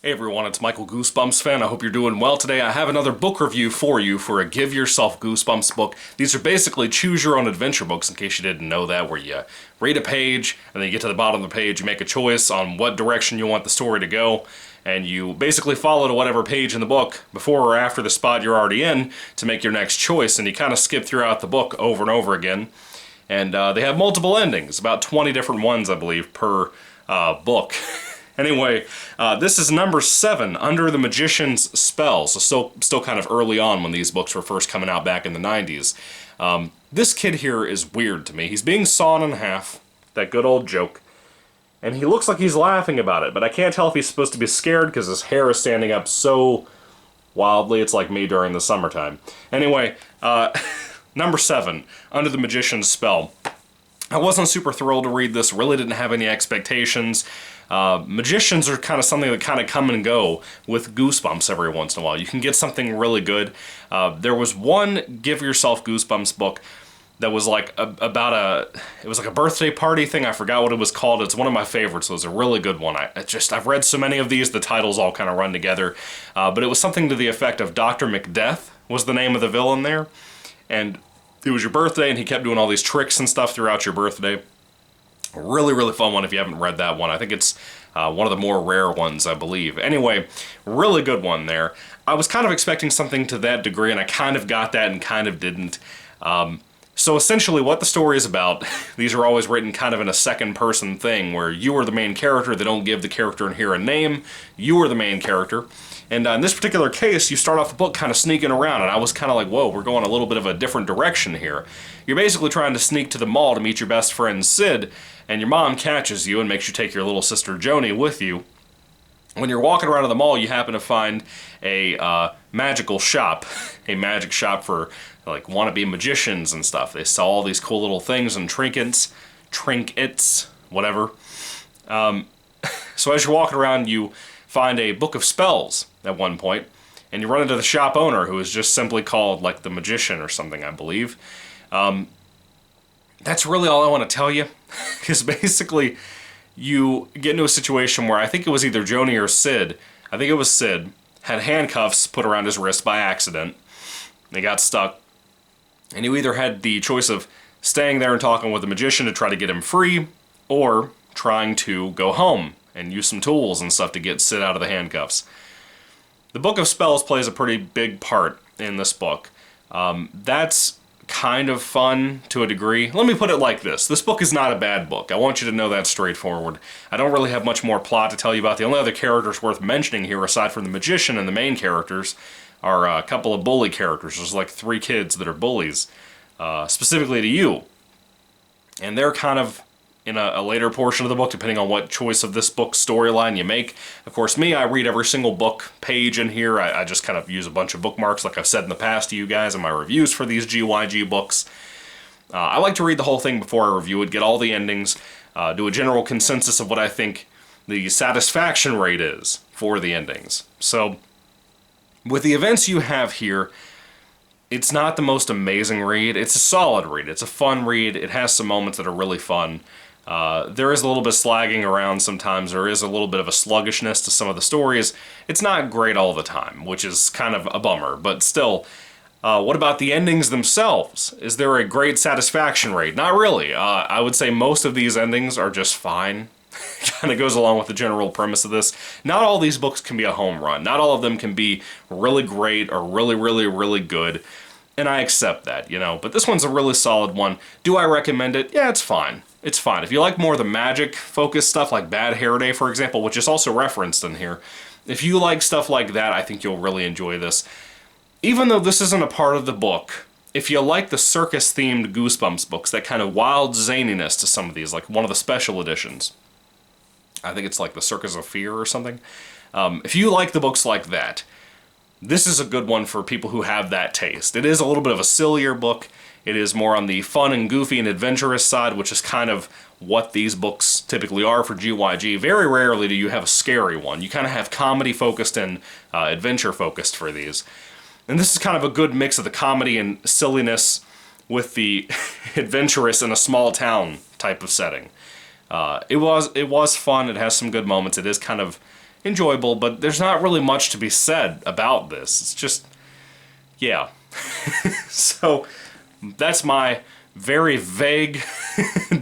Hey everyone, it's Michael GoosebumpsFan. I hope you're doing well today. I have another book review for you for a Give Yourself Goosebumps book. These are basically choose-your-own-adventure books, in case you didn't know that, where you read a page, and then you get to the bottom of the page, you make a choice on what direction you want the story to go, and you basically follow to whatever page in the book, before or after the spot you're already in, to make your next choice, and you kind of skip throughout the book over and over again. And they have multiple endings, about 20 different ones, I believe, per book. Anyway, this is number 7, Under the Magician's Spell, so still kind of early on when these books were first coming out back in the 90s. This kid here is weird to me. He's being sawn in half, that good old joke, and he looks like he's laughing about it, but I can't tell if he's supposed to be scared because his hair is standing up so wildly. It's like me during the summertime. Anyway, number 7, Under the Magician's Spell. I wasn't super thrilled to read this, really didn't have any expectations. Magicians are kind of something that kind of come and go with Goosebumps every once in a while. You can get something really good. There was one Give Yourself Goosebumps book that was like it was like a birthday party thing. I forgot what it was called. It's one of my favorites. It was a really good one. I've read so many of these, the titles all kind of run together. But it was something to the effect of Dr. Macdeath was the name of the villain there. And it was your birthday, and he kept doing all these tricks and stuff throughout your birthday. Really, really fun one if you haven't read that one. I think it's one of the more rare ones, I believe. Anyway, really good one there. I was kind of expecting something to that degree, and I kind of got that and kind of didn't. So essentially what the story is about, these are always written kind of in a second-person thing, where you are the main character. They don't give the character in here a name. You are the main character. And in this particular case, you start off the book kind of sneaking around, and I was kind of like, whoa, we're going a little bit of a different direction here. You're basically trying to sneak to the mall to meet your best friend, Sid, and your mom catches you and makes you take your little sister, Joni, with you. When you're walking around in the mall, you happen to find a magical shop, a magic shop for, like, wannabe magicians and stuff. They sell all these cool little things and trinkets, whatever. So as you're walking around, you find a book of spells at one point, and you run into the shop owner, who is just simply called, like, the Magician or something, I believe. That's really all I want to tell you, because basically you get into a situation where I think it was either Joni or Sid, I think it was Sid, had handcuffs put around his wrist by accident. They got stuck, and you either had the choice of staying there and talking with the magician to try to get him free, or trying to go home and use some tools and stuff to get Sid out of the handcuffs. The Book of Spells plays a pretty big part in this book. That's kind of fun to a degree. Let me put it like this. This book is not a bad book. I want you to know that straightforward. I don't really have much more plot to tell you about. The only other characters worth mentioning here, aside from the magician and the main characters, are a couple of bully characters. There's like 3 kids that are bullies, specifically to you. And they're kind of in a later portion of the book, depending on what choice of this book storyline you make. Of course, me, I read every single book page in here. I just kind of use a bunch of bookmarks, like I've said in the past to you guys in my reviews for these GYG books. I like to read the whole thing before I review it, get all the endings, do a general consensus of what I think the satisfaction rate is for the endings. So, with the events you have here, it's not the most amazing read. It's a solid read. It's a fun read. It has some moments that are really fun. There is a little bit of slagging around sometimes. There is a little bit of a sluggishness to some of the stories. It's not great all the time, which is kind of a bummer. But still, what about the endings themselves? Is there a great satisfaction rate? Not really. I would say most of these endings are just fine. Kind of goes along with the general premise of this. Not all these books can be a home run. Not all of them can be really great or really, really, really good. And I accept that, you know. But this one's a really solid one. Do I recommend it? Yeah, it's fine. It's fine. If you like more of the magic-focused stuff, like Bad Hair Day, for example, which is also referenced in here, if you like stuff like that, I think you'll really enjoy this. Even though this isn't a part of the book, if you like the circus-themed Goosebumps books, that kind of wild zaniness to some of these, like one of the special editions, I think it's like the Circus of Fear or something. If you like the books like that, this is a good one for people who have that taste. It is a little bit of a sillier book. It is more on the fun and goofy and adventurous side, which is kind of what these books typically are for GYG. Very rarely do you have a scary one. You kind of have comedy-focused and adventure-focused for these. And this is kind of a good mix of the comedy and silliness with the adventurous in a small town type of setting. It was fun. It has some good moments. It is kind of enjoyable, but there's not really much to be said about this. It's just, yeah. So, that's my very vague,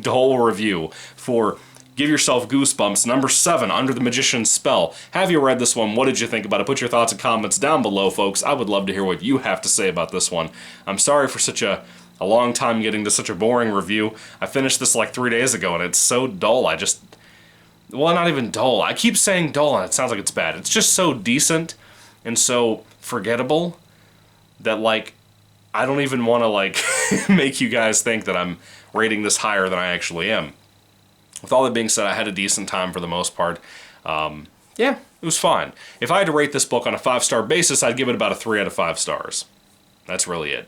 dull review for Give Yourself Goosebumps, number 7, Under the Magician's Spell. Have you read this one? What did you think about it? Put your thoughts and comments down below, folks. I would love to hear what you have to say about this one. I'm sorry for such a long time getting to such a boring review. I finished this like 3 days ago, and it's so dull. Well, not even dull. I keep saying dull, and it sounds like it's bad. It's just so decent and so forgettable that, like, I don't even want to, like, make you guys think that I'm rating this higher than I actually am. With all that being said, I had a decent time for the most part. Yeah, it was fine. If I had to rate this book on a 5-star basis, I'd give it about a 3 out of 5 stars. That's really it.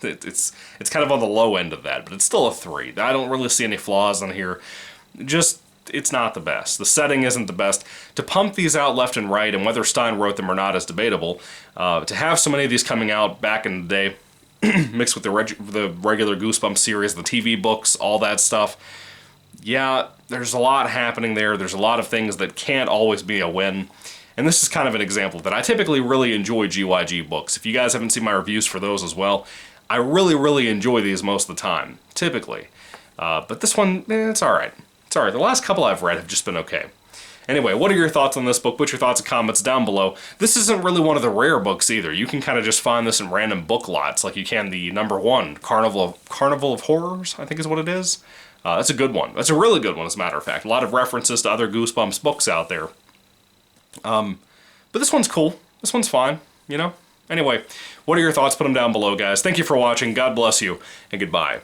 It's kind of on the low end of that, but it's still a 3. I don't really see any flaws in here. Just, it's not the best. The setting isn't the best. To pump these out left and right, and whether Stein wrote them or not is debatable. To have so many of these coming out back in the day, mixed with the regular Goosebumps series, the TV books, all that stuff, yeah, there's a lot happening there. There's a lot of things that can't always be a win. And this is kind of an example of that. I typically really enjoy GYG books. If you guys haven't seen my reviews for those as well, I really enjoy these most of the time, typically. But this one, it's alright. It's alright. The last couple I've read have just been okay. Anyway, what are your thoughts on this book? Put your thoughts and comments down below. This isn't really one of the rare books either. You can kind of just find this in random book lots, like you can the number 1, Carnival of Horrors, I think is what it is. That's a good one. That's a really good one, as a matter of fact. A lot of references to other Goosebumps books out there. But this one's cool. This one's fine, you know? Anyway, what are your thoughts? Put them down below, guys. Thank you for watching. God bless you, and goodbye.